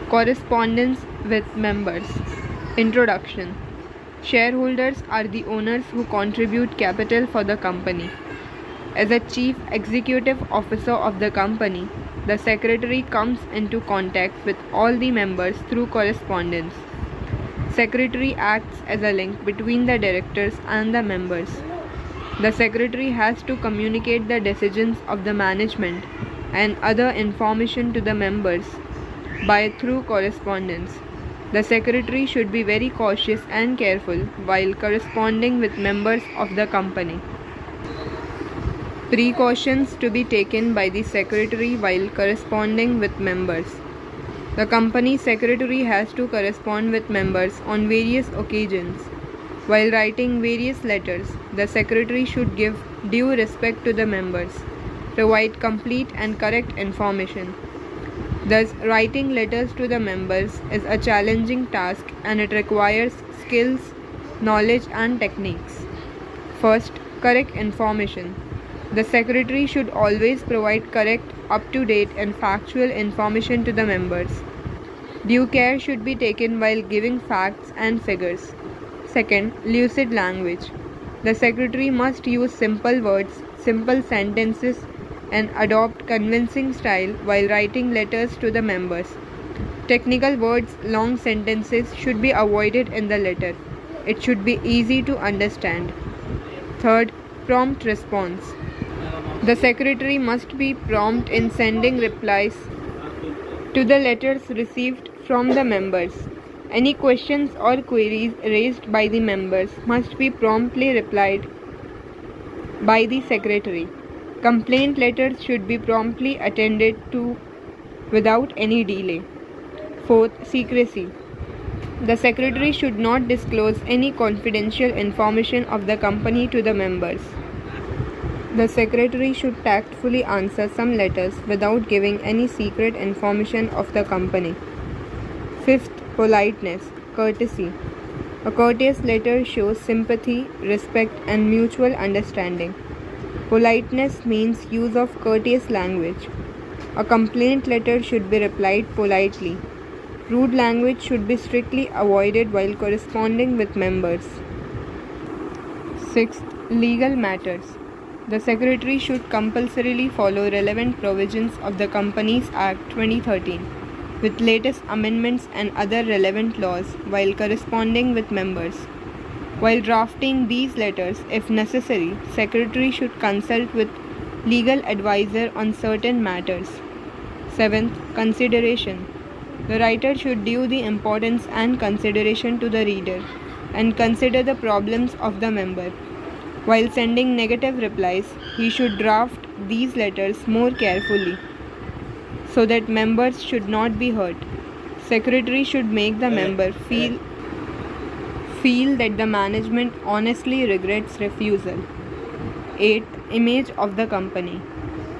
Correspondence with members. Introduction. Shareholders are the owners who contribute capital for the company. As a chief executive officer of the company, the secretary comes into contact with all the members through correspondence. Secretary acts as a link between the directors and the members. The secretary has to communicate the decisions of the management and other information to the members through correspondence. The secretary should be very cautious and careful while corresponding with members of the company. Precautions to be taken by the secretary while corresponding with members. The company secretary has to correspond with members on various occasions. While writing various letters, the secretary should give due respect to the members, provide complete and correct information. Thus, writing letters to the members is a challenging task and it requires skills, knowledge and techniques. First, correct information. The secretary should always provide correct, up-to-date and factual information to the members. Due care should be taken while giving facts and figures. Second, lucid language. The secretary must use simple words, simple sentences and adopt convincing style while writing letters to the members. Technical words, long sentences should be avoided in the letter. It should be easy to understand. Third, prompt response. The secretary must be prompt in sending replies to the letters received from the members. Any questions or queries raised by the members must be promptly replied by the secretary. Complaint letters should be promptly attended to without any delay. Fourth, secrecy. The secretary should not disclose any confidential information of the company to the members. The secretary should tactfully answer some letters without giving any secret information of the company. Fifth, politeness, courtesy. A courteous letter shows sympathy, respect and mutual understanding. Politeness means use of courteous language. A complaint letter should be replied politely. Rude language should be strictly avoided while corresponding with members. Sixth, legal matters. The secretary should compulsorily follow relevant provisions of the Companies Act 2013 with latest amendments and other relevant laws while corresponding with members. While drafting these letters, if necessary, secretary should consult with legal advisor on certain matters. Seventh, consideration. The writer should due the importance and consideration to the reader and consider the problems of the member. While sending negative replies, he should draft these letters more carefully so that members should not be hurt. Secretary should make the member feel that the management honestly regrets refusal. 8. Image of the company.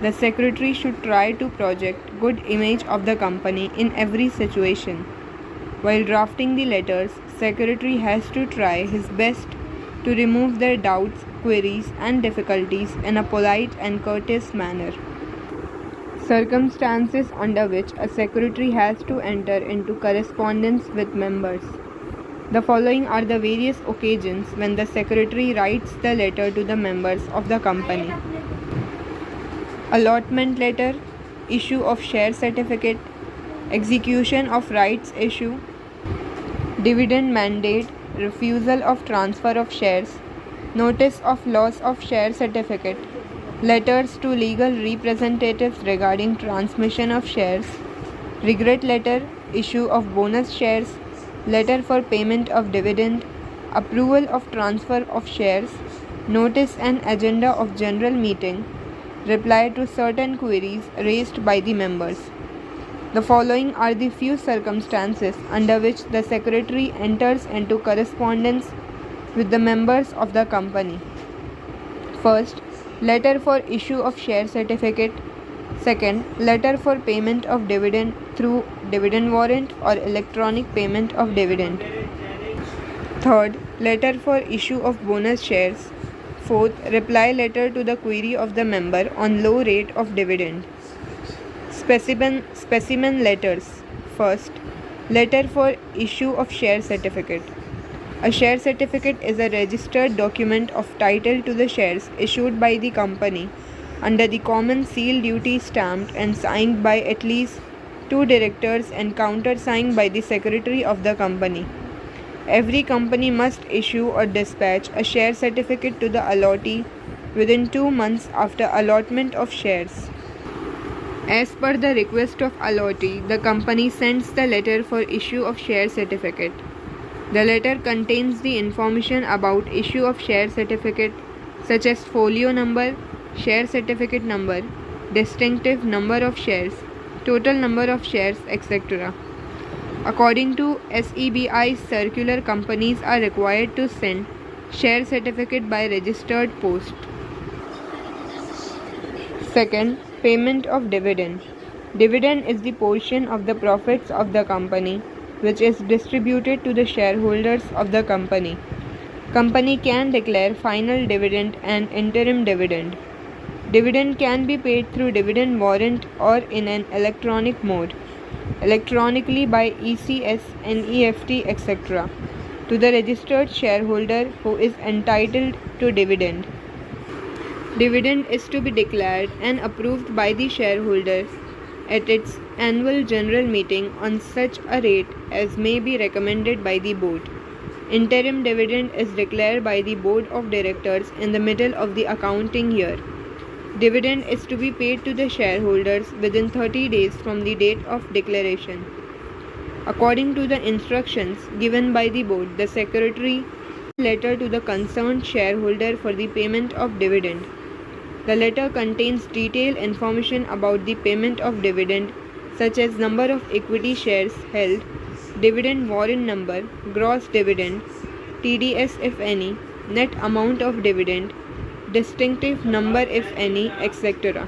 The secretary should try to project good image of the company in every situation. While drafting the letters, secretary has to try his best to remove their doubts, queries and difficulties in a polite and courteous manner. Circumstances under which a secretary has to enter into correspondence with members. The following are the various occasions when the secretary writes the letter to the members of the company. Allotment letter, issue of share certificate, execution of rights issue, dividend mandate, refusal of transfer of shares, notice of loss of share certificate, letters to legal representatives regarding transmission of shares, regret letter, issue of bonus shares, letter for payment of dividend, approval of transfer of shares, notice and agenda of general meeting, reply to certain queries raised by the members. The following are the few circumstances under which the secretary enters into correspondence with the members of the company. First, letter for issue of share certificate. Second, letter for payment of dividend through dividend warrant or electronic payment of dividend. Third, letter for issue of bonus shares. Fourth, reply letter to the query of the member on low rate of dividend. Specimen letters. First, Letter for issue of share certificate. A share certificate is a registered document of title to the shares issued by the company under the common seal duty stamped and signed by at least 2 directors and countersigned by the secretary of the company. Every company must issue or dispatch a share certificate to the allottee within 2 months after allotment of shares. As per the request of allottee, the company sends the letter for issue of share certificate. The letter contains the information about issue of share certificate such as folio number, share certificate number, distinctive number of shares, total number of shares, etc. According to SEBI's circular, companies are required to send share certificate by registered post. Second, payment of dividend. Dividend is the portion of the profits of the company which is distributed to the shareholders of the company. Company can declare final dividend and interim dividend. Dividend can be paid through dividend warrant or in an electronic mode, electronically by ECS, NEFT, etc., to the registered shareholder who is entitled to dividend. Dividend is to be declared and approved by the shareholders at its annual general meeting on such a rate as may be recommended by the board. Interim dividend is declared by the board of directors in the middle of the accounting year. Dividend is to be paid to the shareholders within 30 days from the date of declaration. According to the instructions given by the board, the secretary letter to the concerned shareholder for the payment of dividend. The letter contains detailed information about the payment of dividend such as number of equity shares held, dividend warrant number, gross dividend, TDS if any, net amount of dividend, distinctive number if any, etc.